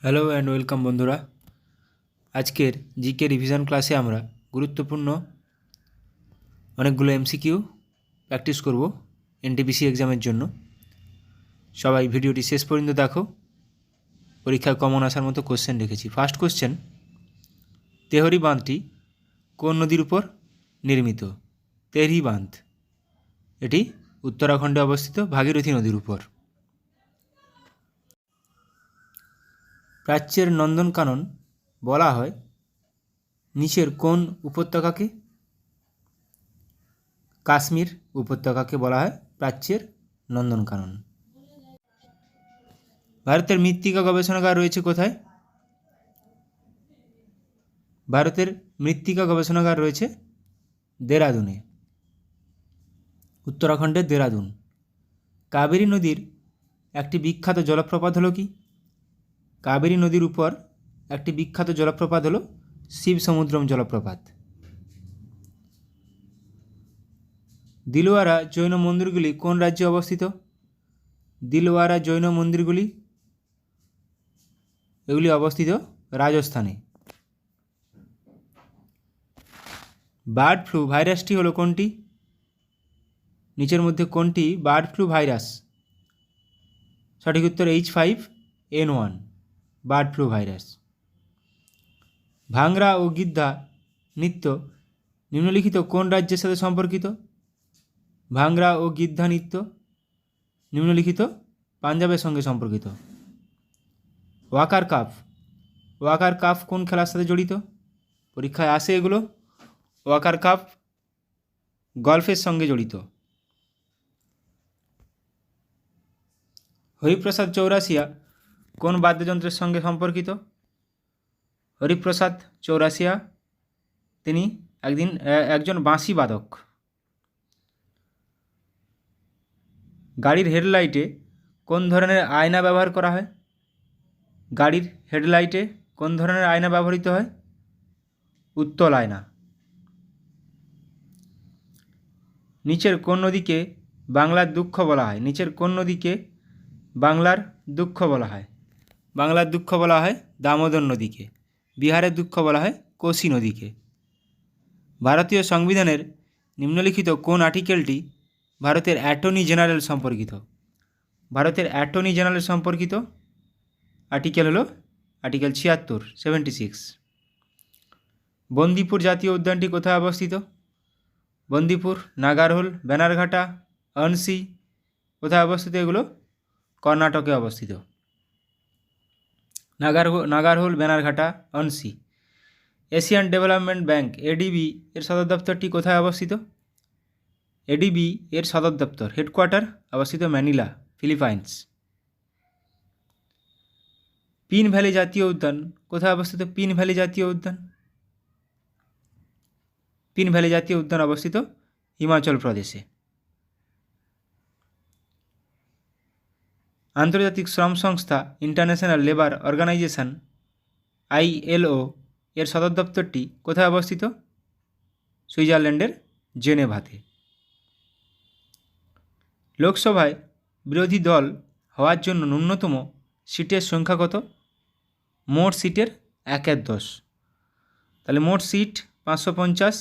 Hello and welcome বন্ধুরা। আজকের GK revision ক্লাসে আমরা গুরুত্বপূর্ণ অনেকগুলো এমসিকিউ প্র্যাকটিস করব এনটিপিসি এক্সামের জন্য। সবাই ভিডিওটি শেষ পর্যন্ত দেখো। পরীক্ষায় কমন আসার মতো কোশ্চেন রেখেছি। ফার্স্ট কোশ্চেন, তেহরি বাঁধটি কোন নদীর উপর নির্মিত? তেহরি বাঁধ এটি উত্তরাখণ্ডে অবস্থিত ভাগীরথী নদীর উপর। প্রাচ্যের নন্দনকানন বলা হয় নিচের কোন উপত্যকাকে? কাশ্মীর উপত্যকাকে বলা হয় প্রাচ্যের নন্দনকানন। ভারতের মৃত্তিকা গবেষণাগার রয়েছে কোথায়? ভারতের মৃত্তিকা গবেষণাগার রয়েছে দেরাদুনে, উত্তরাখণ্ডের দেরাদুন। কাবেরী নদীর একটি বিখ্যাত জলপ্রপাত হলো কি? কাবেরী নদীর উপর একটি বিখ্যাত জলপ্রপাত হলো শিব সমুদ্রম জলপ্রপাত। দিলওয়ারা জৈন মন্দিরগুলি কোন রাজ্যে অবস্থিত? দিলওয়ারা জৈন মন্দিরগুলি এগুলি অবস্থিত রাজস্থানে। বার্ড ফ্লু ভাইরাসটি হলো কোনটি? নিচের মধ্যে কোনটি বার্ড ফ্লু ভাইরাস? সঠিক উত্তর H5N1 bird flu virus. Bhangra ও গিদ্ধা নৃত্য নিম্নলিখিত কোন রাজ্যের সাথে সম্পর্কিত? ভাংরা ও গিদ্ধা নৃত্য নিম্নলিখিত পাঞ্জাবের সঙ্গে সম্পর্কিত। ওয়াকার কাপ কোন খেলার সাথে জড়িত? পরীক্ষায় আসে এগুলো। ওয়াকার কাপ গলফের সঙ্গে জড়িত। হরিপ্রসাদ চৌরাসিয়া কোন বাদ্যযন্ত্রের সঙ্গে সম্পর্কিত? হরিপ্রসাদ চৌরাসিয়া তিনি একজন বাঁশি বাদক। গাড়ির হেডলাইটে কোন ধরনের আয়না ব্যবহার করা হয়? গাড়ির হেডলাইটে কোন ধরনের আয়না ব্যবহৃত হয়? উত্তল আয়না। নিচের কোন নদীকে বাংলার দুঃখ বলা হয়? নিচের কোন নদীকে বাংলার দুঃখ বলা হয়? বাংলার দুঃখ বলা হয় দামোদর নদীকে। বিহারের দুঃখ বলা হয় কোশি নদীকে। ভারতীয় সংবিধানের নিম্নলিখিত কোন আর্টিকেলটি ভারতের অ্যাটর্নি জেনারেল সম্পর্কিত? ভারতের অ্যাটর্নি জেনারেল সম্পর্কিত আর্টিকেল হলো আর্টিকেল 76। বন্দিপুর জাতীয় উদ্যানটি কোথায় অবস্থিত? বন্দিপুর, নাগারহোল, ব্যানারঘাটা, অনসি কোথায় অবস্থিত? এগুলো কর্ণাটকে অবস্থিত। Nagarhole, Bannerghatta, Anshi. Asian Development Bank ADB এর সদর দপ্তরটি কোথায় অবস্থিত? এডিবি এর সদর দপ্তর হেডকোয়ার্টার অবস্থিত ম্যানিলা, ফিলিপাইন্স। পিন ভ্যালি জাতীয় উদ্যান কোথায় অবস্থিত? পিন ভ্যালি জাতীয় উদ্যান অবস্থিত হিমাচল প্রদেশে। আন্তর্জাতিক শ্রম সংস্থা ইন্টারন্যাশনাল লেবার অর্গানাইজেশন ILO এর সদর দপ্তরটি কোথায় অবস্থিত? সুইজারল্যান্ডের জেনেভাতে। লোকসভায় বিরোধী দল হওয়ার জন্য ন্যূনতম সিটের সংখ্যা কত? মোট সিটের 1/10। তাহলে মোট সিট 550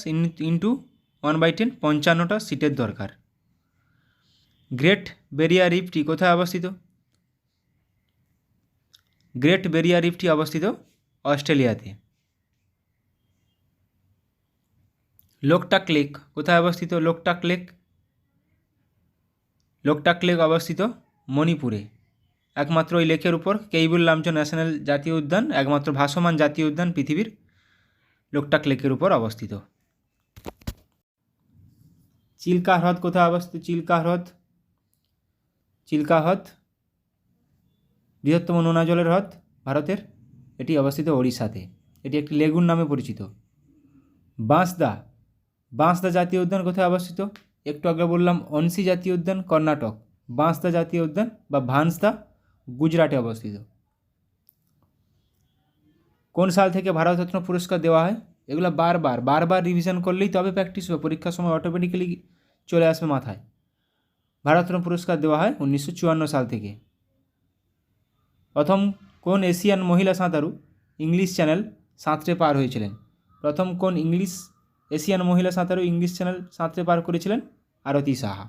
ইন্টু 1/10, 55টা সিটের দরকার। গ্রেট ব্যারিয়ার রিফটি কোথায় অবস্থিত? গ্রেট ব্যারিয়ার রিফটি অবস্থিত অস্ট্রেলিয়াতে। লোকটাক লেক কোথায় অবস্থিত? লোকটাক লেক অবস্থিত মণিপুরে। একমাত্র ওই লেকের উপর কেইবুল লামচো ন্যাশনাল জাতীয় উদ্যান, একমাত্র ভাসমান জাতীয় উদ্যান পৃথিবীর লোকটাক লেকের উপর অবস্থিত। চিল্কা হ্রদ কোথায় অবস্থিত? চিল্কা হ্রদ বৃহত্তম নোনা জলের হ্রদ ভারতের, এটি অবস্থিত ওড়িশাতে। এটি একটি লেগুন নামে পরিচিত। বাঁসদা জাতীয় উদ্যান কোথায় অবস্থিত? একটু আগে বললাম অনসি জাতীয় উদ্যান কর্ণাটক। বাঁসদা জাতীয় উদ্যান বা ভান্সদা গুজরাটে অবস্থিত। কোন সাল থেকে ভারতরত্ন পুরস্কার দেওয়া হয়? এগুলো বারবার রিভিশন করলেই তবে প্র্যাকটিস হবে, পরীক্ষার সময় অটোমেটিক্যালি চলে আসবে মাথায়। ভারতরত্ন পুরস্কার দেওয়া হয় 1954 সাল থেকে। প্রথম কোন এশিয়ান মহিলা সাঁতারু ইংলিশ চ্যানেল সাঁতরে পার হয়েছিলেন? প্রথম কোন এশিয়ান মহিলা সাঁতারু ইংলিশ চ্যানেল সাঁতরে পার করেছিলেন? আরতি সাহা।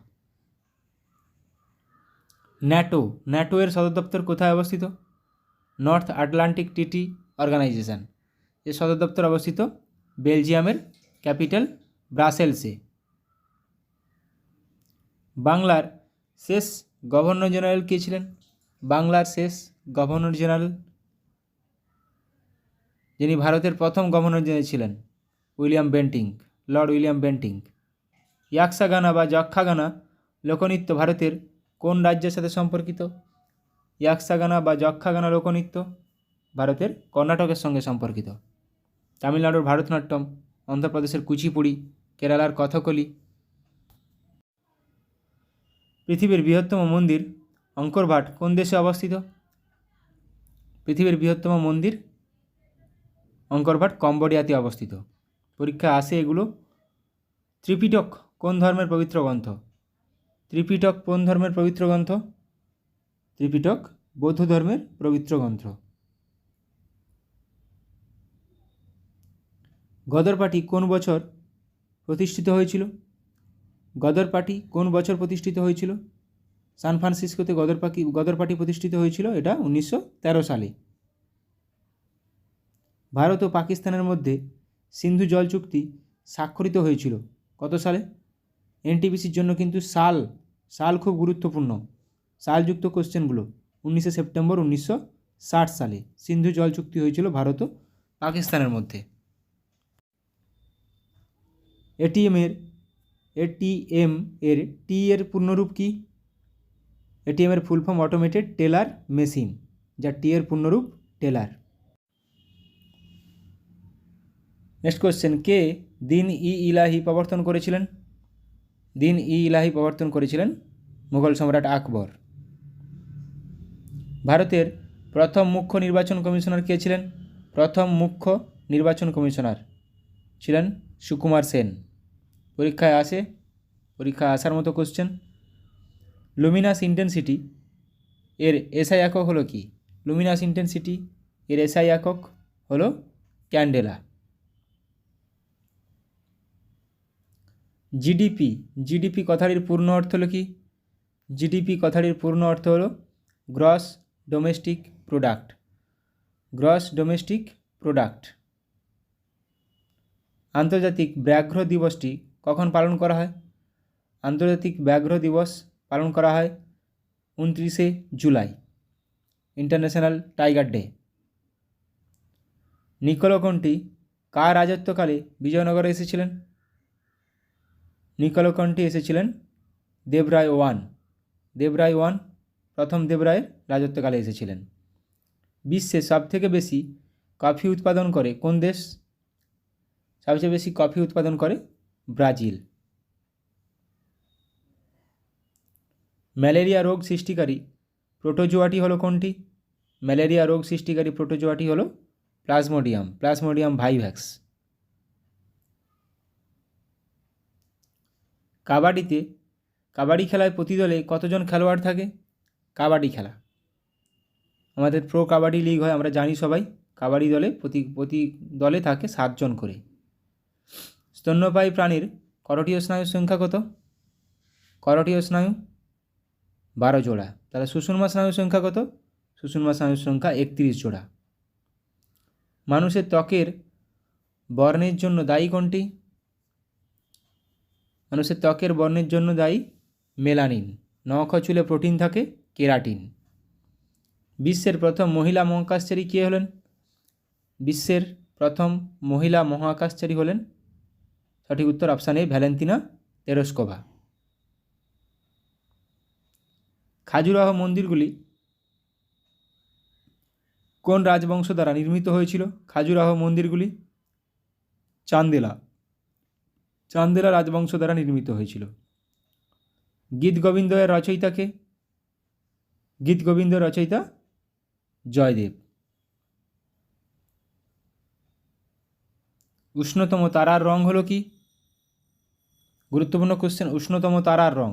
ন্যাটো এর সদর দপ্তর কোথায় অবস্থিত? নর্থ আটলান্টিক ট্রিটি অর্গানাইজেশন এর সদর দপ্তর অবস্থিত বেলজিয়ামের ক্যাপিটাল ব্রাসেলসে। বাংলার শেষ গভর্নর জেনারেল কে ছিলেন? বাংলার শেষ গভর্নর জেনারেল, যিনি ভারতের প্রথম গভর্নর জেনারেল ছিলেন, লর্ড উইলিয়াম বেন্টিং। ইয়াক্সাগানা বা যক্ষাগানা লোকনৃত্য ভারতের কোন রাজ্যের সাথে সম্পর্কিত? ইয়াক্সাগানা বা যক্ষাগানা লোকনৃত্য ভারতের কর্ণাটকের সঙ্গে সম্পর্কিত। তামিলনাড়ুর ভারতনাট্যম, অন্ধ্রপ্রদেশের কুচিপুড়ি, কেরালার কথকলি। পৃথিবীর বৃহত্তম মন্দির অঙ্কর ভাট কোন দেশে অবস্থিত? পৃথিবীর বৃহত্তম মন্দির অঙ্কর ভাট কম্বোডিয়াতে অবস্থিত। পরীক্ষা আসে এগুলো। ত্রিপিটক কোন ধর্মের পবিত্র গ্রন্থ? ত্রিপিটক কোন ধর্মের পবিত্র গ্রন্থ? ত্রিপিটক বৌদ্ধ ধর্মের পবিত্র গ্রন্থ। গদর পার্টি কোন বছর প্রতিষ্ঠিত হয়েছিল? গদর পার্টি কোন বছর প্রতিষ্ঠিত হয়েছিল? সান ফ্রান্সিসকোতে গদর পার্টি প্রতিষ্ঠিত হয়েছিল, এটা 1913 সালে। ভারত ও পাকিস্তানের মধ্যে সিন্ধু জল চুক্তি স্বাক্ষরিত হয়েছিল কত সালে? এনটিপিসির জন্য কিন্তু সাল খুব গুরুত্বপূর্ণ। সালযুক্ত কোশ্চেনগুলো 19 সেপ্টেম্বর 1960 সালে সিন্ধু জল চুক্তি হয়েছিল ভারত ও পাকিস্তানের মধ্যে। এটিএম এর টি এর পূর্ণরূপ কি? এটিএম এর full form automated teller machine, যা টি এর পূর্ণরূপ টেলার। নেক্সট কোশ্চেন, কে দিন ই ইলাহি প্রবর্তন করেছিলেন? দিন ই ইলাহি প্রবর্তন করেছিলেন মুঘল সম্রাট আকবর। ভারতের প্রথম মুখ্য নির্বাচন কমিশনার কে ছিলেন? প্রথম মুখ্য নির্বাচন কমিশনার ছিলেন সুকুমার সেন। পরীক্ষায় আসার মতো কোশ্চেন। লুমিনাস ইন্টেন্সিটি এর এসআই একক হলো কি? লুমিনাস ইন্টেন্সিটি এর এসআই একক হলো ক্যান্ডেলা। জিডিপি কথাটির পূর্ণ অর্থ হলো কি? জিডিপি কথাটির পূর্ণ অর্থ হলো গ্রস ডোমেস্টিক প্রোডাক্ট। আন্তর্জাতিক ব্যাঘ্র দিবসটি কখন পালন করা হয়? আন্তর্জাতিক ব্যাঘ্র দিবস পালন করা হয় 29শে July, International Tiger Day. Niccolo কার রাজত্বকালে বিজয়নগরে এসেছিলেন? নিকোলো এসেছিলেন দেবরায় ওয়ান প্রথম দেবরায়ের রাজত্বকালে এসেছিলেন। বিশ্বে সবথেকে বেশি কফি উৎপাদন করে কোন দেশ? সবচেয়ে বেশি কফি উৎপাদন করে ব্রাজিল। ম্যালেরিয়া রোগ সৃষ্টিকারী প্রোটোজোয়াটি হলো কোনটি? ম্যালেরিয়া রোগ সৃষ্টিকারী প্রোটোজোয়াটি হলো প্লাজমোডিয়াম ভাইভ্যাক্স। কাবাডি খেলায় প্রতি দলে কতজন খেলোয়াড় থাকে? কাবাডি খেলা আমাদের প্রো কাবাডি লিগ হয়, আমরা জানি সবাই। কাবাডি দলে প্রতি দলে থাকে 7 জন করে। স্তন্যপায়ী প্রাণীর করোটীয় স্নায়ুর সংখ্যা কত? করোটীয় স্নায়ু 12 জোড়া। তাহলে সুষুম্না স্নায়ুর সংখ্যা কত? সুষুম্না স্নায়ুর সংখ্যা 31 জোড়া। মানুষের ত্বকের বর্ণের জন্য দায়ী কোনটি? মানুষের ত্বকের বর্ণের জন্য দায়ী মেলানিন। নখ ও চুলে প্রোটিন থাকে কেরাটিন। বিশ্বের প্রথম মহিলা মহাকাশচারী কে হলেন? বিশ্বের প্রথম মহিলা মহাকাশচারী হলেন, সঠিক উত্তর অপশান এ, ভ্যালেন্তিনা তেরস্কোভা। খাজুরাহো মন্দিরগুলি কোন রাজবংশ দ্বারা নির্মিত হয়েছিল? খাজুরাহো মন্দিরগুলি চান্দেলা রাজবংশ দ্বারা নির্মিত হয়েছিল। গীতগোবিন্দ এর রচয়িতাকে? গীতগোবিন্দের রচয়িতা জয়দেব। উষ্ণতম তারার রং হলো কি? গুরুত্বপূর্ণ কোশ্চেন। উষ্ণতম তারার রং,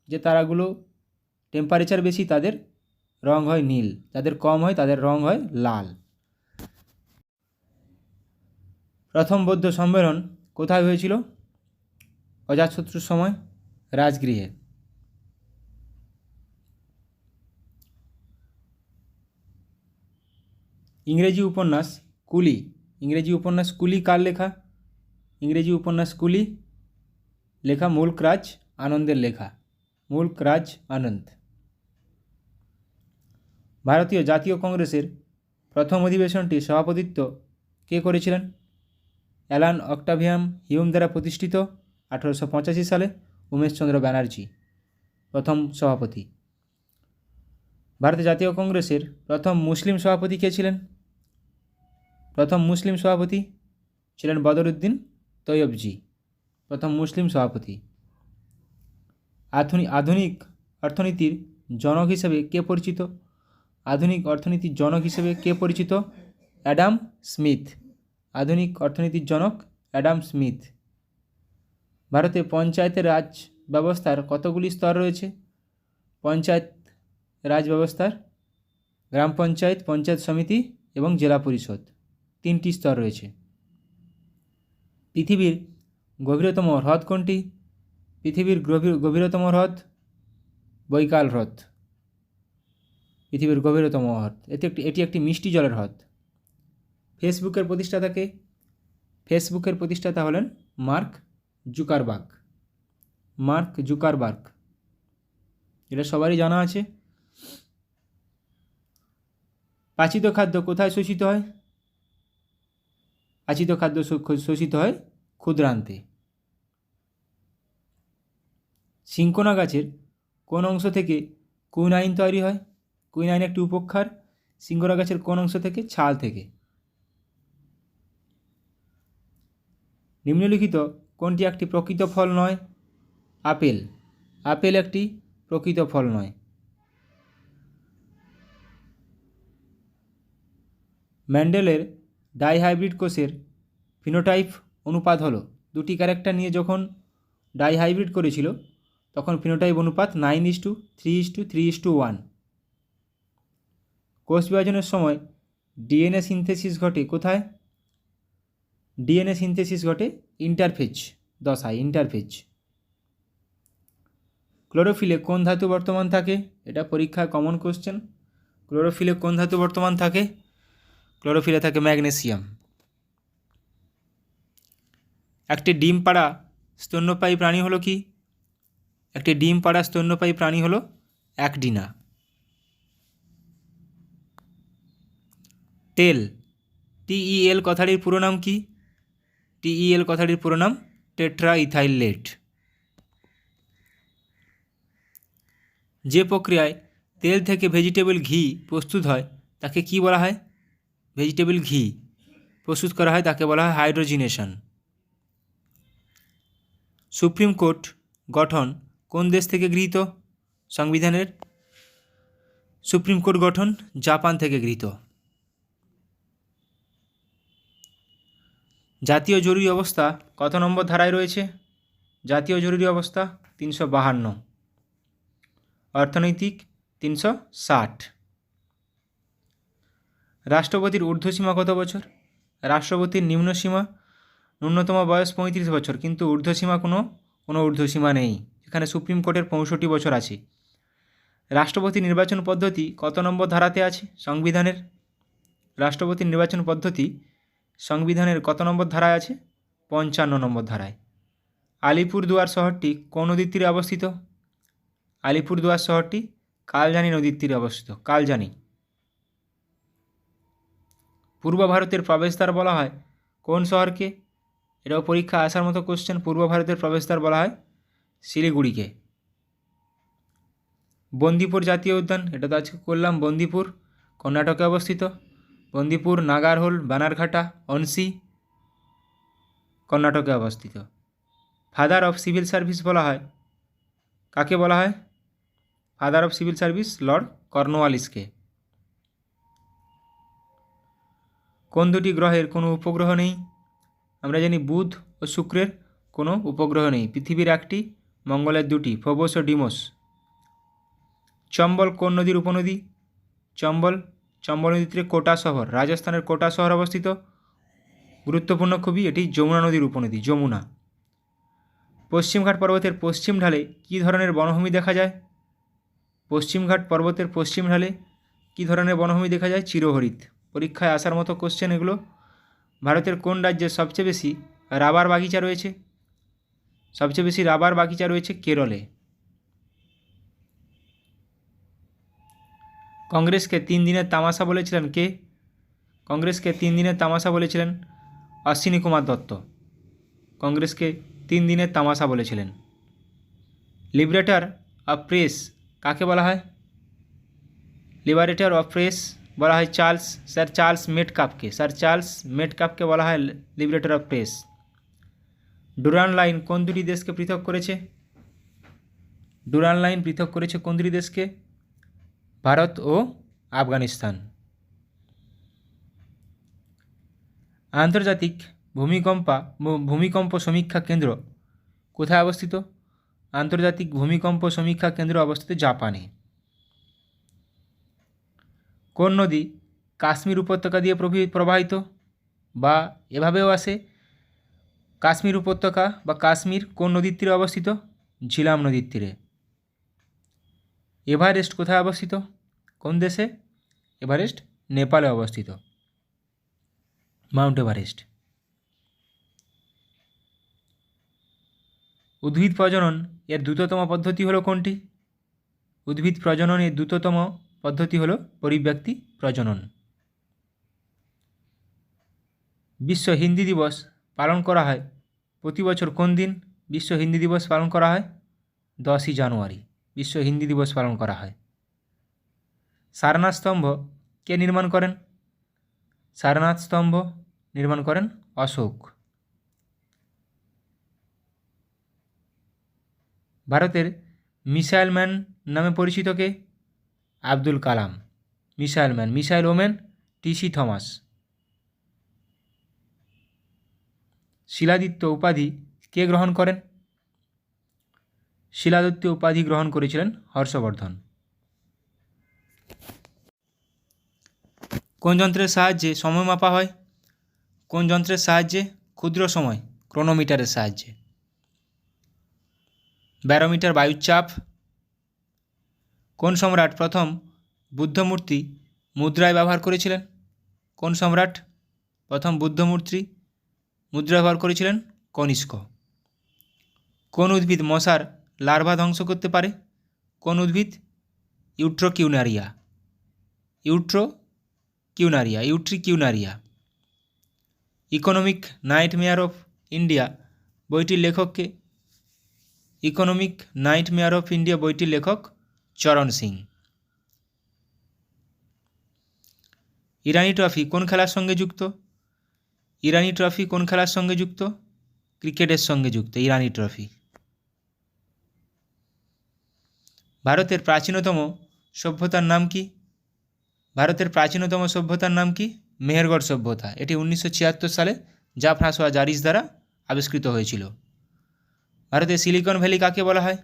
যে তারাগুলো টেম্পারেচার বেশি তাদের রং হয় নীল, যাদের কম হয় তাদের রং হয় লাল। প্রথম বৌদ্ধ সম্মেলন কোথায় হয়েছিল? অজাতশত্রুর সময় রাজগৃহে। ইংরেজি উপন্যাস কুলি, ইংরেজি উপন্যাস কুলি কার লেখা? ইংরেজি উপন্যাস কুলি লেখা মুল্করাজ আনন্দের লেখা, মুল্করাজ আনন্দ। ভারতীয় জাতীয় কংগ্রেসের প্রথম অধিবেশনটি সভাপতিত্ব কে করেছিলেন? অ্যালান অক্টাভিয়াম হিউম দ্বারা প্রতিষ্ঠিত 1885 সালে উমেশচন্দ্র ব্যানার্জি প্রথম সভাপতি। ভারতের জাতীয় কংগ্রেসের প্রথম মুসলিম সভাপতি কে ছিলেন? প্রথম মুসলিম সভাপতি ছিলেন বদরুদ্দিন তৈয়বজি, প্রথম মুসলিম সভাপতি। আধুনিক অর্থনীতির জনক হিসেবে কে পরিচিত? আধুনিক অর্থনীতির জনক হিসেবে কে পরিচিত? অ্যাডাম স্মিথ, আধুনিক অর্থনীতির জনক অ্যাডাম স্মিথ। ভারতে পঞ্চায়েতের রাজ ব্যবস্থার কতগুলি স্তর রয়েছে? পঞ্চায়েত রাজ ব্যবস্থার গ্রাম পঞ্চায়েত, পঞ্চায়েত সমিতি এবং জেলা পরিষদ, 3টি স্তর রয়েছে। পৃথিবীর গভীরতম হ্রদ কোনটি? পৃথিবীর গভীরতম হ্রদ বৈকাল হ্রদ, পৃথিবীর গভীরতম হ্রদ। এটি একটি মিষ্টি জলের হ্রদ। ফেসবুকের প্রতিষ্ঠাতাকে? ফেসবুকের প্রতিষ্ঠাতা হলেন মার্ক জুকারবার্গ, মার্ক জুকারবার্গ, এটা সবারই জানা আছে। পাচিত খাদ্য কোথায় শোষিত হয়? পাচিত খাদ্য শোষিত হয় ক্ষুদ্রান্তে। সিঙ্কোনা গাছের কোন অংশ থেকে কুইনাইন তৈরি হয়? কুইনাইন একটি উপক্ষার। সিঙ্কোনা গাছের কোন অংশ থেকে? ছাল থেকে। নিম্নলিখিত কোনটি একটি প্রকৃত ফল নয়? আপেল, আপেল একটি প্রকৃত ফল নয়। ম্যান্ডেলের ডাইহাইব্রিড কোষের ফিনোটাইপ অনুপাত হলো, দুটি ক্যারেক্টার নিয়ে যখন ডাইহাইব্রিড করেছিল তখন ফিনোটাইপ অনুপাত 9:3:3:1। কোষ বিভাজনের সময় ডিএনএ সিনথেসিস ঘটে কোথায়? ডিএনএ সিনথেসিস ঘটে ইন্টারফেজ দশায়, ইন্টারফেজ। ক্লোরোফিলে কোন ধাতু বর্তমান থাকে? এটা পরীক্ষায় কমন কোশ্চেন। ক্লোরোফিলে কোন ধাতু বর্তমান থাকে? ক্লোরোফিলে থাকে ম্যাগনেসিয়াম। একটি ডিম পাড়া স্তন্যপায়ী প্রাণী হলো কি? একটি ডিম পাড়া স্তন্যপায়ী প্রাণী হলো অ্যাকডিনা। টেল, TEL কথাটির পুরো নাম কি? TEL কথাটির পুরো নাম টেট্রা ইথাইলেট। যে প্রক্রিয়ায় তেল থেকে ভেজিটেবল ঘি প্রস্তুত হয় তাকে কি বলা হয়? ভেজিটেবল ঘি প্রস্তুত করা হয় তাকে বলা হয় হাইড্রোজিনেশন। সুপ্রিম কোর্ট গঠন কোন দেশ থেকে গৃহীত? সংবিধানের সুপ্রিম কোর্ট গঠন জাপান থেকে গৃহীত। জাতীয় জরুরি অবস্থা কত নম্বর ধারায় রয়েছে? জাতীয় জরুরি অবস্থা 352, অর্থনৈতিক 360। রাষ্ট্রপতির ঊর্ধ্বসীমা কত বছর? রাষ্ট্রপতির নিম্নসীমা ন্যূনতম বয়স 35 বছর, কিন্তু ঊর্ধ্বসীমা কোনো ঊর্ধ্বসীমা নেই, এখানে সুপ্রিম কোর্টের 65 বছর আছে। রাষ্ট্রপতি নির্বাচন পদ্ধতি কত নম্বর ধারাতে আছে সংবিধানের? রাষ্ট্রপতি নির্বাচন পদ্ধতি সংবিধানের কত নম্বর ধারায় আছে? 55 নম্বর ধারায়। আলিপুরদুয়ার শহরটি কোন নদীর তীরে অবস্থিত? আলিপুরদুয়ার শহরটি কালজানি নদীর তীরে অবস্থিত, কালজানি। পূর্ব ভারতের প্রবেশদ্বার বলা হয় কোন শহরকে? এটাও পরীক্ষা আসার মতো কোশ্চেন। পূর্ব ভারতের প্রবেশদ্বার বলা হয় শিলিগুড়িকে। বন্দিপুর জাতীয় উদ্যান, এটা তো আজকে করলাম, বন্দিপুর কর্ণাটকে অবস্থিত। বন্দিপুর, নাগারহোল, বানারঘাটা, অনসি কর্ণাটকে অবস্থিত। ফাদার অফ সিভিল সার্ভিস বলা হয় কাকে বলা হয়? Father of civil service Lord কর্নওয়ালিসকে। কোন দুটি গ্রহের কোনো উপগ্রহ নেই? আমরা জানি বুধ ও শুক্রের কোনো উপগ্রহ নেই। পৃথিবীর একটি, মঙ্গলের দুটি, ফোবস ও ডিমোস। চম্বল কোন নদীর উপনদী? চম্বল, চম্বল নদীর তীরে কোটা শহর, রাজস্থানের কোটা শহর অবস্থিত। গুরুত্বপূর্ণ খুবই, এটি যমুনা নদীর উপনদী, যমুনা। পশ্চিমঘাট পর্বতের পশ্চিম ঢালে কী ধরনের বনভূমি দেখা যায়? পশ্চিমঘাট পর্বতের পশ্চিম ঢালে কী ধরনের বনভূমি দেখা যায়? চিরহরিৎ। পরীক্ষায় আসার মতো কোশ্চেন এগুলো। ভারতের কোন রাজ্যে সবচেয়ে বেশি রাবার বাগিচা রয়েছে? সবচেয়ে বেশি রাবার বাগিচা রয়েছে কেরলে। কংগ্রেসকে 3 দিনের তামাশা বলেছিলেন কে? কংগ্রেসকে 3 দিনের তামাশা বলেছিলেন অশ্বিনী কুমার দত্ত। কংগ্রেসকে 3 দিনের তামাশা বলেছিলেন। লিবারেটর অফ প্রেস কাকে বলা হয়? লিবারেটর অফ প্রেস বলা হয় স্যার চার্লস মেটকাফকে। স্যার চার্লস মেটকাফকে বলা হয় liberator of press. Durand line কোন দুটি দেশকে পৃথক করেছে? ডুরান্ড লাইন পৃথক করেছে কোন দুটি দেশকে? ভারত ও আফগানিস্তান। আন্তর্জাতিক ভূমিকম্প সমীক্ষা কেন্দ্র কোথায় অবস্থিত? আন্তর্জাতিক ভূমিকম্প সমীক্ষা কেন্দ্র অবস্থিত জাপানে। কোন নদী কাশ্মীর উপত্যকা দিয়ে প্রবাহিত? বা এভাবেও আসে, কাশ্মীর উপত্যকা বা কাশ্মীর কোন নদীর তীরে অবস্থিত? ঝিলাম নদীর তীরে। এভারেস্ট কোথায় অবস্থিত? কোন দেশে? এভারেস্ট নেপালে অবস্থিত, মাউন্ট এভারেস্ট। উদ্ভিদ প্রজনন এর দ্রুততম পদ্ধতি হলো কোনটি? উদ্ভিদ প্রজননের দ্রুততম পদ্ধতি হলো পরিব্যক্তি প্রজনন। বিশ্ব হিন্দি দিবস পালন করা হয় প্রতি বছর কোন দিন? বিশ্ব হিন্দি দিবস পালন করা হয় 10ই জানুয়ারি। বিশ্ব হিন্দি দিবস পালন করা হয়। সারনাথ স্তম্ভ কে নির্মাণ করেন? সারনাথ স্তম্ভ নির্মাণ করেন অশোক। ভারতের মিসাইল ম্যান নামে পরিচিত কে? Abdul Kalam. Missile man, missile woman Tessy Thomas. Shiladitya উপাধি কে গ্রহণ করেন? শিলাদিত্য উপাধি গ্রহণ করেছিলেন হর্ষবর্ধন। কোন যন্ত্রের সাহায্যে সময় মাপা হয়? কোন যন্ত্রের সাহায্যে? ক্ষুদ্র সময় ক্রোনোমিটারের সাহায্যে। ব্যারোমিটার বায়ুর চাপ। কোন সম্রাট প্রথম বুদ্ধমূর্তি মুদ্রায় ব্যবহার করেছিলেন? কোন সম্রাট প্রথম বুদ্ধমূর্তি মুদ্রা ব্যবহার করেছিলেন? কনিষ্ক। কোন উদ্ভিদ মশার লার্ভা ধ্বংস করতে পারে? কোন উদ্ভিদ? ইউট্রিকিউনারিয়া। ইউট্রিকিউনারিয়া। ইকোনমিক নাইটমেয়ার অফ ইন্ডিয়া বইটির লেখককে? ইকোনমিক নাইটমেয়ার অফ ইন্ডিয়া বইটির লেখক চরণ সিং। ইরানি ট্রফি কোন খেলার সঙ্গে যুক্ত? ইরানি ট্রফি কোন খেলার সঙ্গে যুক্ত? ক্রিকেটের সঙ্গে যুক্ত ইরানি ট্রফি। ভারতের প্রাচীনতম সভ্যতার নাম কি? ভারতের প্রাচীনতম সভ্যতার নাম কি? মেহেরগড় সভ্যতা। এটি 1976 সালে ফ্রাঁসোয়া জারিস দ্বারা আবিষ্কৃত হয়েছিল। ভারতের সিলিকন ভ্যালি কাকে বলা হয়?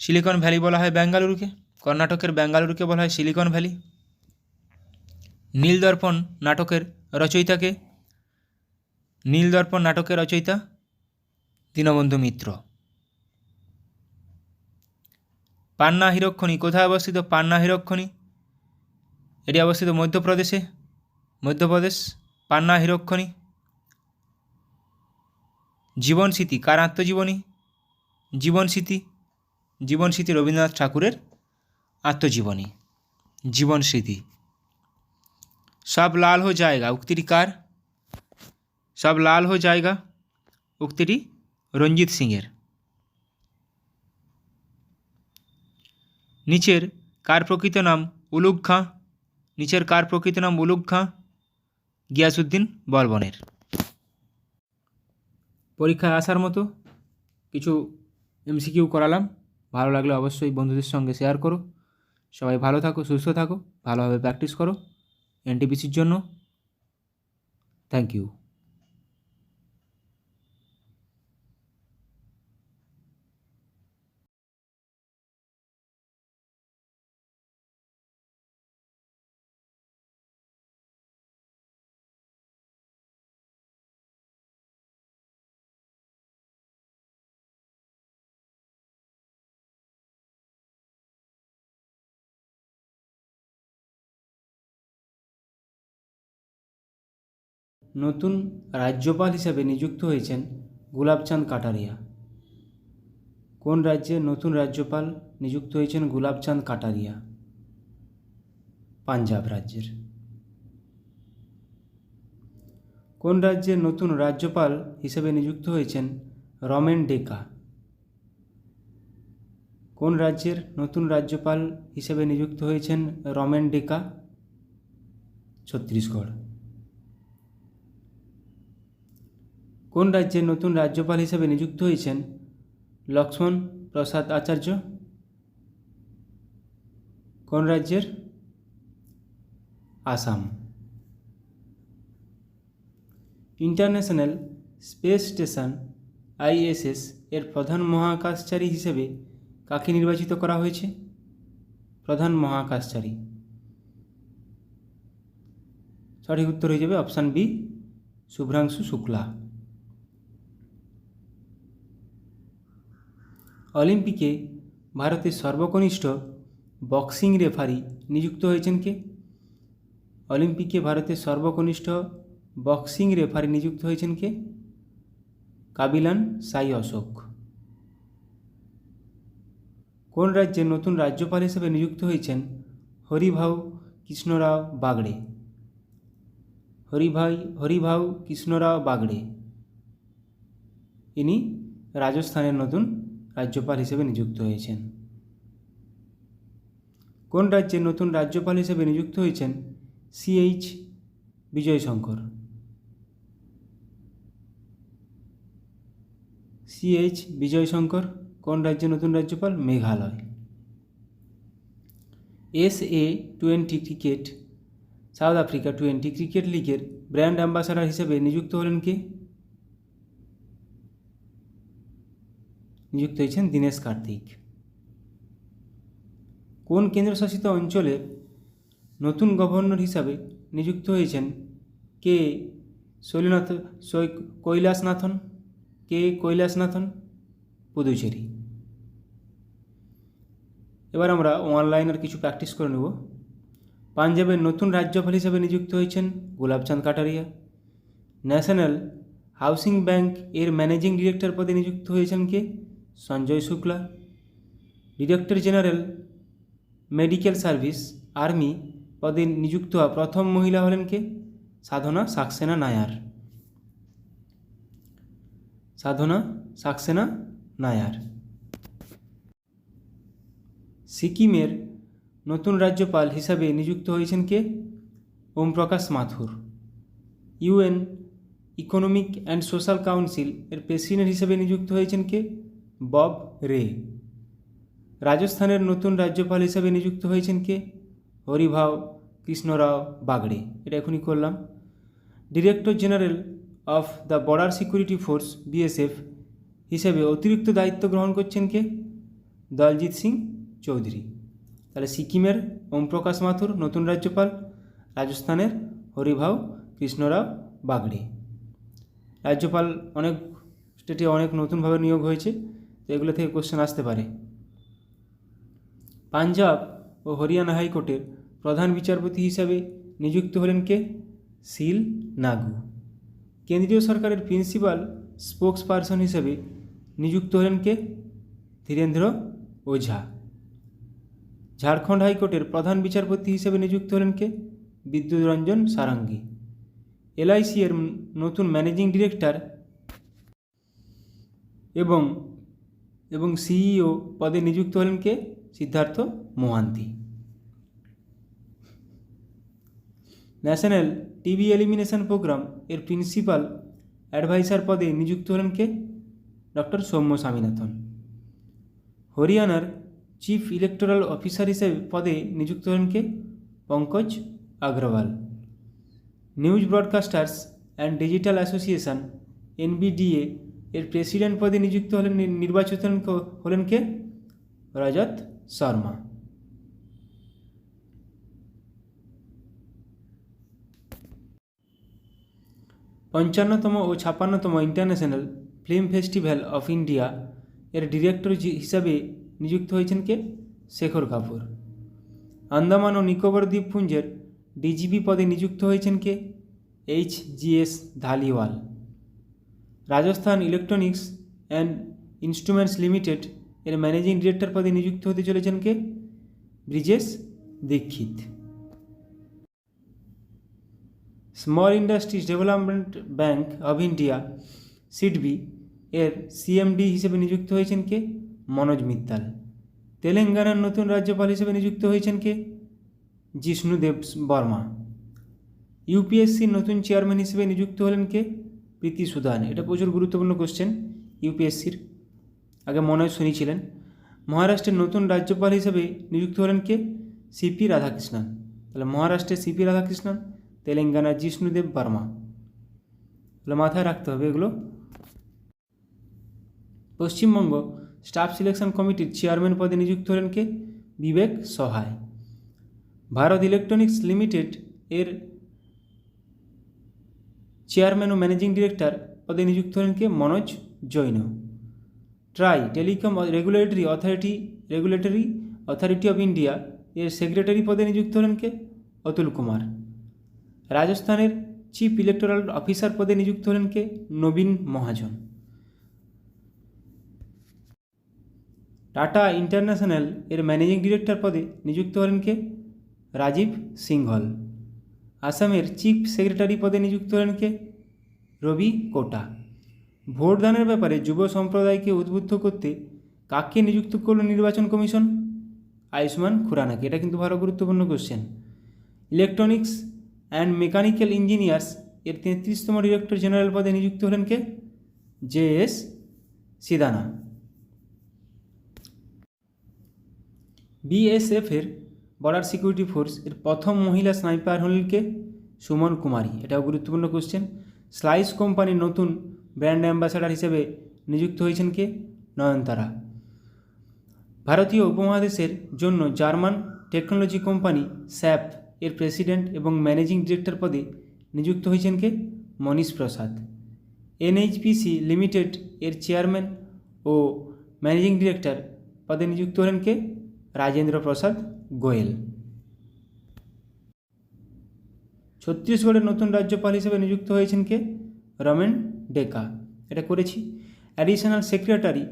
সিলিকন ভ্যালি বলা হয় বেঙ্গালুরুকে। কর্ণাটকের বেঙ্গালুরুকে বলা হয় সিলিকন ভ্যালি। নীলদর্পণ নাটকের রচয়িতাকে? নীলদর্পণ নাটকের রচয়িতা দীনবন্ধু মিত্র। পান্না হীরকখনি কোথায় অবস্থিত? পান্না হীরকখনি এটি অবস্থিত মধ্যপ্রদেশে। মধ্যপ্রদেশ পান্না হীরকখনি। জীবনস্মৃতি কার আত্মজীবনী? জীবনস্মৃতি রবীন্দ্রনাথ ঠাকুরের আত্মজীবনী জীবনস্মৃতি। সব লাল হো জায়গা উক্তিটি কার? সব লাল হো জায়গা উক্তিটি রঞ্জিত সিংয়ের। নিচের কার প্রকৃত নাম উলুগ খাঁ? নিচের কার প্রকৃত নাম উলুগ খাঁ? গিয়াসউদ্দিন বলবনের। পরীক্ষায় আসার মতো কিছু এমসিকিউ করালাম। ভালো লাগলে অবশ্যই বন্ধুদের সঙ্গে শেয়ার করো। সবাই ভালো থাকো, সুস্থ থাকো, ভালোভাবে প্র্যাকটিস করো এনটিপিসির জন্য। Thank you. নতুন রাজ্যপাল হিসেবে নিযুক্ত হয়েছেন গুলাবচাঁদ কাটারিয়া? কোন রাজ্যের নতুন রাজ্যপাল নিযুক্ত হয়েছেন গুলাবচাঁদ কাটারিয়া? পাঞ্জাব রাজ্যের। কোন রাজ্যের নতুন রাজ্যপাল হিসেবে নিযুক্ত হয়েছেন রমেন ডেকা? কোন রাজ্যের নতুন রাজ্যপাল হিসেবে নিযুক্ত হয়েছেন রমেন ডেকা? ছত্তিশগড়। কোন রাজ্যের নতুন রাজ্যপাল হিসেবে নিযুক্ত হয়েছেন লক্ষ্মণ প্রসাদ আচার্য? কোন রাজ্যের? Assam. International space station ISS এর প্রধান মহাকাশচারী হিসেবে কাকে নির্বাচিত করা হয়েছে? প্রধান মহাকাশচারী। সঠিক উত্তর হয়ে যাবে অপশান বি, শুভ্রাংশু শুক্লা। অলিম্পিকে ভারতের সর্বকনিষ্ঠ বক্সিং রেফারি নিযুক্ত হয়েছেন কে? অলিম্পিকে ভারতের সর্বকনিষ্ঠ বক্সিং রেফারি নিযুক্ত হয়েছেন কে? কাবিলান সাই অশোক। কোন রাজ্যের নতুন রাজ্যপাল হিসেবে নিযুক্ত হয়েছেন হরিভাউ কৃষ্ণরাও বাগড়ে? হরিভাউ কৃষ্ণরাও বাগড়ে ইনি রাজস্থানের নতুন রাজ্যপাল হিসেবে নিযুক্ত হয়েছেন। কোন রাজ্যের নতুন রাজ্যপাল হিসেবে নিযুক্ত হয়েছেন CH বিজয়শঙ্কর? CH বিজয়শঙ্কর কোন রাজ্যের নতুন রাজ্যপাল? Meghalaya. SA-20 cricket south Africa 20 cricket লিগের ব্র্যান্ড অ্যাম্বাসাডার হিসেবে নিযুক্ত হলেন কে? নিযুক্ত হয়েছেন দীনেশ কার্তিক। কোন কেন্দ্রশাসিত অঞ্চলের নতুন গভর্নর হিসাবে নিযুক্ত হয়েছেন কে? কৈলাসনাথন? পুদুচেরি। এবার আমরা অনলাইনের কিছু প্র্যাকটিস করে নেব। পাঞ্জাবের নতুন রাজ্যপাল হিসেবে নিযুক্ত হয়েছেন Gulabchand Kataria. National Housing Bank এর ম্যানেজিং ডিরেক্টর পদে নিযুক্ত হয়েছেন কে? Sanjay Shukla. Director general medical service army পদে নিযুক্ত হওয়া প্রথম মহিলা হলেন কে? সাধনা সাক্সেনা নায়ার। সিকিমের নতুন রাজ্যপাল হিসাবে নিযুক্ত হয়েছেন কে? ওম প্রকাশ মাথুর। UN economic and social council এর প্রেসিডেন্ট হিসেবে নিযুক্ত হয়েছেন কে? বব রে। রাজস্থানের নতুন রাজ্যপাল হিসেবে নিযুক্ত হয়েছেন কে? হরিভাউ কৃষ্ণরাও বাগড়ে। এটা এখনই করলাম। Director general of the border security force BSF হিসেবে অতিরিক্ত দায়িত্ব গ্রহণ করছেন কে? দলজিৎ সিং চৌধুরী। তাহলে সিকিমের ওম প্রকাশ মাথুর নতুন রাজ্যপাল, রাজস্থানের হরিভাউ কৃষ্ণরাও বাগড়ে। রাজ্যপাল অনেক স্টেটে অনেক নতুনভাবে নিয়োগ হয়েছে, তো এগুলো থেকে কোশ্চেন আসতে পারে। পাঞ্জাব ও হরিয়ানা হাইকোর্টের প্রধান বিচারপতি হিসাবে নিযুক্ত হলেন কে? শিল নাগু। কেন্দ্রীয় সরকারের প্রিন্সিপাল স্পোক্স পারসন হিসেবে নিযুক্ত হলেন কে? ধীরেন্দ্র ওঝা। ঝাড়খণ্ড হাইকোর্টের প্রধান বিচারপতি হিসেবে নিযুক্ত হলেন কে? বিদ্যুৎ রঞ্জন সারাঙ্গী। LIC এর নতুন ম্যানেজিং ডিরেক্টর এবং CEO পদে নিযুক্ত হলেন কে? Siddharth Mohanty. National TB elimination programme এর প্রিন্সিপাল অ্যাডভাইসার পদে নিযুক্ত হলেন কে? ডক্টর সৌম্য স্বামীনাথন। হরিয়ানার চিফ ইলেকটোরাল অফিসার হিসেবে পদে নিযুক্ত হলেন কে? Pankaj Agarwal. News Broadcasters and Digital Association NBDA এর প্রেসিডেন্ট পদে নিযুক্ত নির্বাচিত হলেন কে? রজত শর্মা। পঞ্চান্নতম ও 56তম International Film Festival of India এর ডিরেক্টর হিসাবে নিযুক্ত হয়েছেন কে? শেখর কাপুর। আন্দামান ও নিকোবর দ্বীপপুঞ্জের DGP পদে নিযুক্ত হয়েছেন কে? HGS Dhaliwal. Rajasthan Electronics and Instruments Limited এর ম্যানেজিং ডিরেক্টর পদে নিযুক্ত হতে চলেছেন কে? Brijesh Dixit. Small Industries Development Bank of India SIDBI এর CMD হিসেবে নিযুক্ত হয়েছেন কে? মনোজ মিত্তাল। তেলেঙ্গানার নতুন রাজ্যপাল হিসেবে নিযুক্ত হয়েছেন কে? জিষ্ণুদেব বর্মা। ইউপিএসসির নতুন চেয়ারম্যান হিসেবে নিযুক্ত হলেন কে? প্রীতি সুদান। এটা প্রচুর গুরুত্বপূর্ণ কোশ্চেন ইউপিএসসির, আগে মনোজ শুনিয়েছিলেন। মহারাষ্ট্রের নতুন রাজ্যপাল হিসেবে নিযুক্ত হলেন কে? CP রাধাকৃষ্ণন। তাহলে মহারাষ্ট্রের CP রাধাকৃষ্ণন, তেলেঙ্গানার জিষ্ণুদেব বর্মা। তাহলে মাথায় রাখতে হবে এগুলো। পশ্চিমবঙ্গ স্টাফ সিলেকশন কমিটির চেয়ারম্যান পদে নিযুক্ত হলেন কে? বিবেক সহায়। ভারত ইলেকট্রনিক্স লিমিটেড এর চেয়ারম্যান ও ম্যানেজিং ডিরেক্টর পদে নিযুক্ত হলেন কে? Manoj Jain. TRAI Telecom Regulatory Authority of India এর সেক্রেটারি পদে নিযুক্ত হলেন কে? অতুল কুমার। রাজস্থানের চিফ ইলেকটোরাল অফিসার পদে নিযুক্ত হলেন কে? নবীন মহাজন। টাটা ইন্টারন্যাশনাল এর ম্যানেজিং ডিরেক্টর পদে নিযুক্ত হলেন কে? রাজীব সিংহল। আসামের চিফ সেক্রেটারি পদে নিযুক্ত হলেন কে? রবি কোটা। ভোটদানের ব্যাপারে যুব সম্প্রদায়কে উদ্বুদ্ধ করতে কাকে নিযুক্ত করল নির্বাচন কমিশন? আয়ুষ্মান খুরানাকে। এটা কিন্তু ভালো গুরুত্বপূর্ণ question. Electronics and mechanical engineers এর 33তম ডিরেক্টর জেনারেল পদে নিযুক্ত হলেন কে? JS সিদানা। BSF এর বর্ডার সিকিউরিটি ফোর্স এর প্রথম মহিলা স্নাইপার হলেন কে? সুমন কুমারী। এটাও গুরুত্বপূর্ণ কোশ্চেন। স্লাইস কোম্পানির নতুন ব্র্যান্ড অ্যাম্বাসাডার হিসেবে নিযুক্ত হয়েছেন কে? নয়নতারা। ভারতীয় উপমহাদেশের জন্য জার্মান টেকনোলজি কোম্পানি SAP এর প্রেসিডেন্ট এবং ম্যানেজিং ডিরেক্টর পদে নিযুক্ত হয়েছেন কে? মনীশ প্রসাদ। NHPC লিমিটেড এর চেয়ারম্যান ও ম্যানেজিং ডিরেক্টর পদে নিযুক্ত হলেন কে? রাজেন্দ্র প্রসাদ গোয়েল। ছত্তিশগড়ের নতুন রাজ্যপাল হিসেবে নিযুক্ত হয়েছেন কে? রমেন ডেকা। এটা করেছি। Additional secretary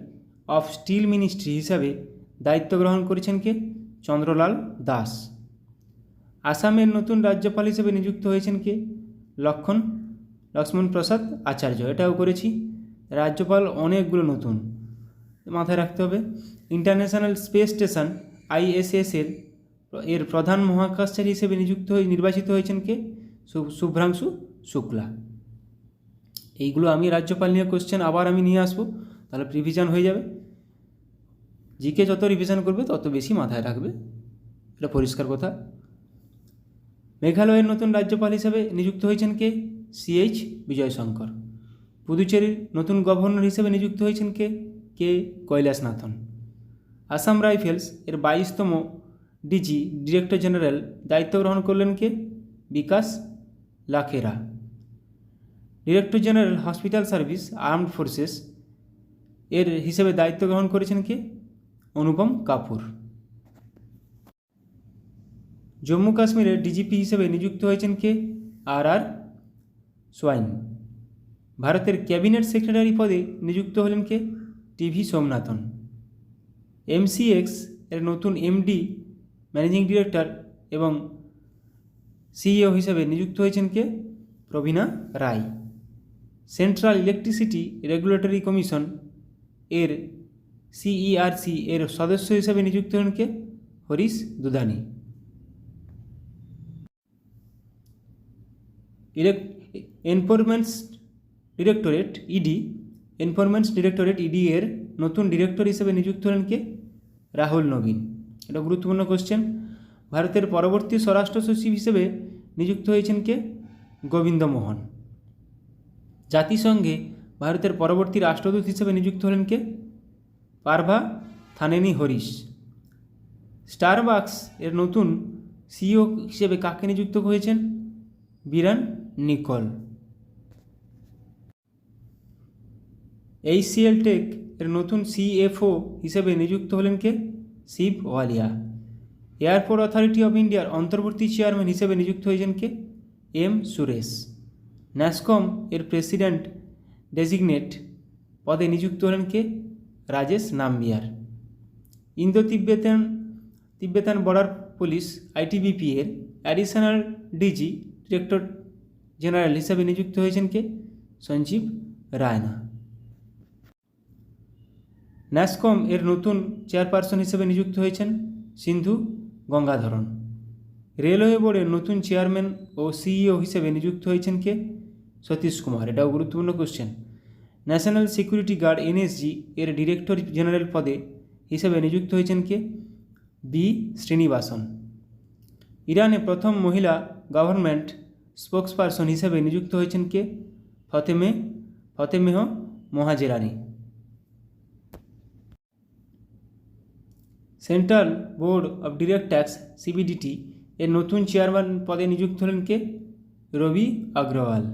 of steel ministry হিসাবে দায়িত্ব গ্রহণ করেছেন কে? চন্দ্রলাল দাস। আসামের নতুন রাজ্যপাল হিসেবে নিযুক্ত হয়েছেন কে? লক্ষ্মণ প্রসাদ আচার্য। এটাও করেছি। রাজ্যপাল অনেকগুলো নতুন, মাথায় রাখতে হবে। ইন্টারন্যাশনাল স্পেস স্টেশন ISS এর প্রধান মহাকাশচারী হিসেবে নির্বাচিত হয়েছেন কে? শুভ্রাংশু শুক্লা। এইগুলো আমি রাজ্যপাল নিয়ে কোশ্চেন আবার আমি নিয়ে আসবো, তাহলে রিভিশন হয়ে যাবে। জিকে যত রিভিশন করবে তত বেশি মাথায় রাখবে, এটা পরিষ্কার কথা। মেঘালয়ের নতুন রাজ্যপাল হিসেবে নিযুক্ত হয়েছেন কে? CH বিজয়শঙ্কর। পুদুচেরির নতুন গভর্নর হিসেবে নিযুক্ত হয়েছেন কে? কৈলাসনাথন। আসাম রাইফেলস এর 22তম DG ডিরেক্টর জেনারেল দায়িত্ব গ্রহণ করলেন কে? Bikash Lakhera. Director general hospital service armed forces এর হিসেবে দায়িত্ব গ্রহণ করেছেন কে? অনুপম কাপুর। জম্মু কাশ্মীরের DGP হিসেবে নিযুক্ত হয়েছেন কে? RR swine. ভারতের ক্যাবিনেট সেক্রেটারি পদে নিযুক্ত হলেন কে? TV সোমনাথন। MCX এর নতুন MD ম্যানেজিং ডিরেক্টর এবং CEO হিসেবে নিযুক্ত হয়েছেন কে? প্রবীণা রায়। সেন্ট্রাল ইলেকট্রিসিটি রেগুলেটরি কমিশন এর CERC এর সদস্য হিসেবে নিযুক্ত হলেন কে? হরিশ দুধানি। এনফোর্সমেন্ট ডিরেক্টরেট ED এর নতুন ডিরেক্টর হিসেবে নিযুক্ত হলেন কে? রাহুল নবীন। এটা গুরুত্বপূর্ণ কোশ্চেন। ভারতের পরবর্তী স্বরাষ্ট্র সচিব হিসেবে নিযুক্ত হয়েছেন কে? গোবিন্দ মোহন। জাতিসংঘে ভারতের পরবর্তী রাষ্ট্রদূত হিসেবে নিযুক্ত হলেন কে? পার্ভা থানেনি হরিশ। স্টারবাকস এর নতুন CEO হিসেবে কাকে নিযুক্ত হয়েছেন? বিরান নিকল। HCL টেক এর নতুন CFO হিসেবে নিযুক্ত হলেন কে? শিব ওয়ালিয়া। এয়ারপোর্ট অথরিটি অফ ইন্ডিয়ার অন্তর্বর্তী চেয়ারম্যান হিসেবে নিযুক্ত হয়েছেন কে? M সুরেশ। ন্যাসকম এর প্রেসিডেন্ট ডেজিগনেট পদে নিযুক্ত হলেন কে? Rajesh Nambiar. Indo Tibetan Border Police ITBP এর অ্যাডিশনাল ডিজি ডিরেক্টর জেনারেল হিসাবে নিযুক্ত হয়েছেন কে? সঞ্জীব রায়না। ন্যাসকম এর নতুন চেয়ারপারসন হিসেবে নিযুক্ত হয়েছেন সিন্ধু গঙ্গাধরন। রেলওয়ে বোর্ডের নতুন চেয়ারম্যান ও CEO হিসেবে নিযুক্ত হয়েছেন কে? সতীশ কুমার। এটাও গুরুত্বপূর্ণ question. National security guard NSG এর ডিরেক্টর জেনারেল পদে হিসেবে নিযুক্ত হয়েছেন কে? বি শ্রীনিবাসন। ইরানে প্রথম মহিলা গভর্নমেন্ট স্পোকসপারসন হিসেবে নিযুক্ত হয়েছেন কে? Fatemeh Mohajerani. Central Board of Direct Tax CBDT এর নতুন চেয়ারম্যান পদে নিযুক্ত হলেন কে? রবি অগ্রওয়াল।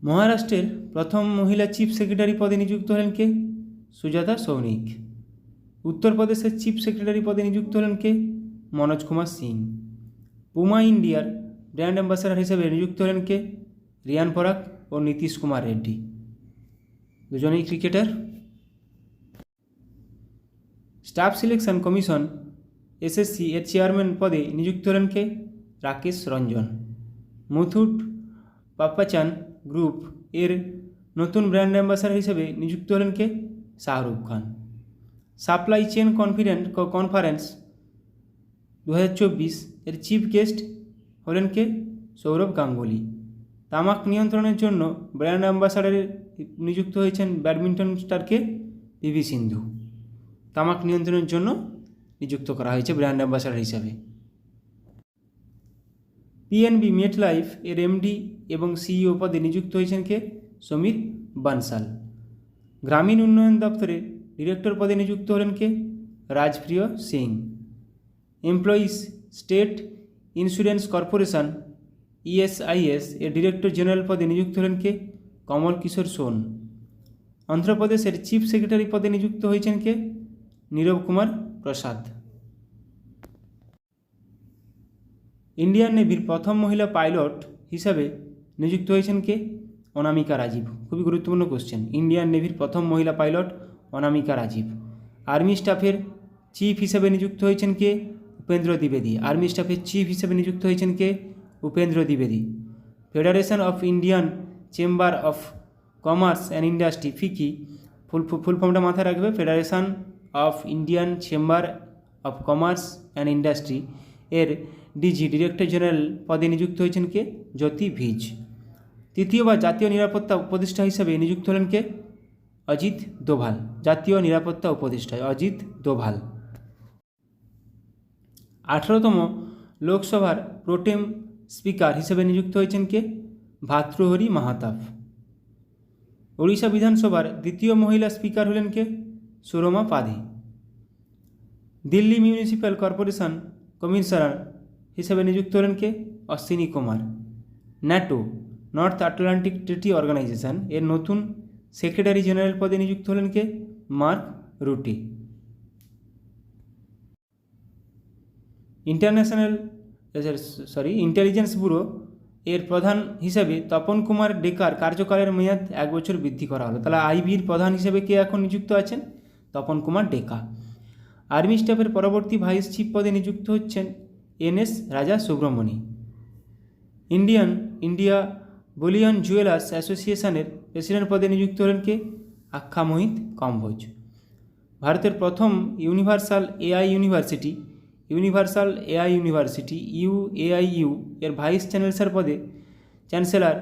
মহারাষ্ট্রের প্রথম মহিলা চিফ সেক্রেটারি পদে নিযুক্ত হলেন কে? সুজাতা সৌনিক। উত্তরপ্রদেশের চিফ সেক্রেটারি পদে নিযুক্ত হলেন কে? মনোজ কুমার সিং। পুমা ইন্ডিয়ার ব্র্যান্ড অ্যাম্বাসাডার হিসেবে নিযুক্ত হলেন কে? রিয়ান পরাগ ও নীতিশ কুমার রেড্ডি, দুজনেই cricketer. Staff selection commission SSC এর চেয়ারম্যান পদে নিযুক্ত হলেন কে? রাকেশ রঞ্জন। মুথুট পাপ্পাচান গ্রুপ এর নতুন ব্র্যান্ড অ্যাম্বাসাডার হিসেবে নিযুক্ত হলেন কে? Shahrukh Khan. Supply chain conference 2024 এর চিফ গেস্ট হলেন কে? সৌরভ গাঙ্গুলি। তামাক নিয়ন্ত্রণের জন্য ব্র্যান্ড অ্যাম্বাসাডারে নিযুক্ত হয়েছেন ব্যাডমিন্টন স্টারকে PV সিন্ধু। তামাক নিয়ন্ত্রণের জন্য নিযুক্ত করা হয়েছে ব্র্যান্ড অ্যাম্বাসাডার হিসাবে। PNB মেটলাইফ এর MD এবং CEO পদে নিযুক্ত হয়েছেন কে? সমীর বানসাল। গ্রামীণ উন্নয়ন দপ্তরে ডিরেক্টর পদে নিযুক্ত হলেন কে? Rajpriya Singh. Employees State Insurance Corporation ESIS এর ডিরেক্টর জেনারেল পদে নিযুক্ত হলেন কে? কমল কিশোর সোন। অন্ধ্রপ্রদেশের চিফ সেক্রেটারি পদে নিযুক্ত হয়েছেন কে? নীরব কুমার প্রসাদ। ইন্ডিয়ান নেভির প্রথম মহিলা পাইলট হিসাবে নিযুক্ত হয়েছেন কে? অনামিকা রাজীব। খুবই গুরুত্বপূর্ণ কোশ্চেন। ইন্ডিয়ান নেভির প্রথম মহিলা পাইলট অনামিকা রাজীব। আর্মি স্টাফের চিফ হিসেবে নিযুক্ত হয়েছেন কে? উপেন্দ্র দ্বিবেদী। আর্মি স্টাফের চিফ হিসেবে নিযুক্ত হয়েছেন কে? উপেন্দ্র দ্বিবেদী। Federation of Indian Chamber of Commerce and Industry FICCI full ফর্মটা মাথায় রাখবে। Federation of Indian Chamber of Commerce and Industry এর DG ডিরেক্টর জেনারেল পদে নিযুক্ত হয়েছেন কে? জ্যোতি ভিজ। তৃতীয়বার জাতীয় নিরাপত্তা উপদেষ্টা হিসেবে নিযুক্ত হলেন কে? অজিত দোভাল। জাতীয় নিরাপত্তা উপদেষ্টা অজিত দোভাল। 18তম লোকসভার প্রোটেম স্পিকার হিসেবে নিযুক্ত হয়েছেন কে? ভাতৃহরি মাহাতাব। ওড়িশা বিধানসভার দ্বিতীয় মহিলা স্পিকার হলেন কে? Surama Padhy. Delhi Municipal Corporation commissioner হিসেবে নিযুক্ত হলেন কে? Ashwini Kumar. NATO North Atlantic Treaty Organization এর নতুন সেক্রেটারি জেনারেল পদে নিযুক্ত হলেন কে? Mark Rutte. ইন্টেলিজেন্স ব্যুরো এর প্রধান হিসেবে তপন কুমার ডেকার কার্যকালের মেয়াদ 1 বছর বৃদ্ধি করা হলো। তাহলে IBর প্রধান হিসেবে কে এখন নিযুক্ত আছেন? তপন কুমার ডেকা। আর্মি স্টাফের পরবর্তী ভাইস চিফ পদে নিযুক্ত হচ্ছেন NS রাজা সুব্রমণি। ইন্ডিয়া বুলিয়ন জুয়েলার্স অ্যাসোসিয়েশনের প্রেসিডেন্ট পদে নিযুক্ত হলেন কে? আখ্যা মোহিত কম্বোজ। ভারতের প্রথম ইউনিভার্সাল AI ইউনিভার্সিটি UAIU এর ভাইস চ্যান্সেলর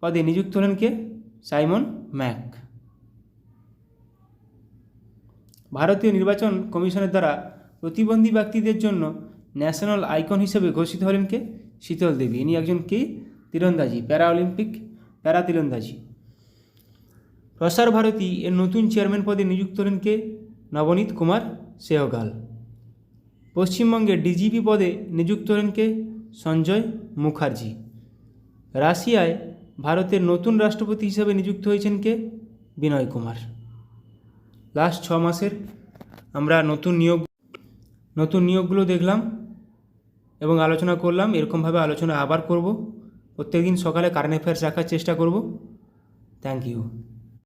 পদে নিযুক্ত হলেন কে? Simon Mac. ভারতীয় নির্বাচন কমিশনের দ্বারা প্রতিবন্ধী ব্যক্তিদের জন্য ন্যাশনাল আইকন হিসেবে ঘোষিত হলেন কে? শীতল দেবী। ইনি একজন কি? তীরন্দাজি, প্যারা তীরন্দাজি। প্রসার ভারতী এর নতুন চেয়ারম্যান পদে নিযুক্ত হলেন কে? নবনীত কুমার সেহগাল। পশ্চিমবঙ্গের DGP পদে নিযুক্ত হলেন কে? সঞ্জয় মুখার্জি। রাশিয়ায় ভারতের নতুন রাষ্ট্রপতি হিসেবে নিযুক্ত হয়েছেন কে? বিনয় কুমার। লাস্ট 6 মাসের আমরা নতুন নিয়োগগুলো দেখলাম এবং আলোচনা করলাম। এরকমভাবে আলোচনা আবার করব। প্রত্যেকদিন সকালে কারেন্ট অ্যাফেয়ার্স রাখার চেষ্টা করব। Thank you.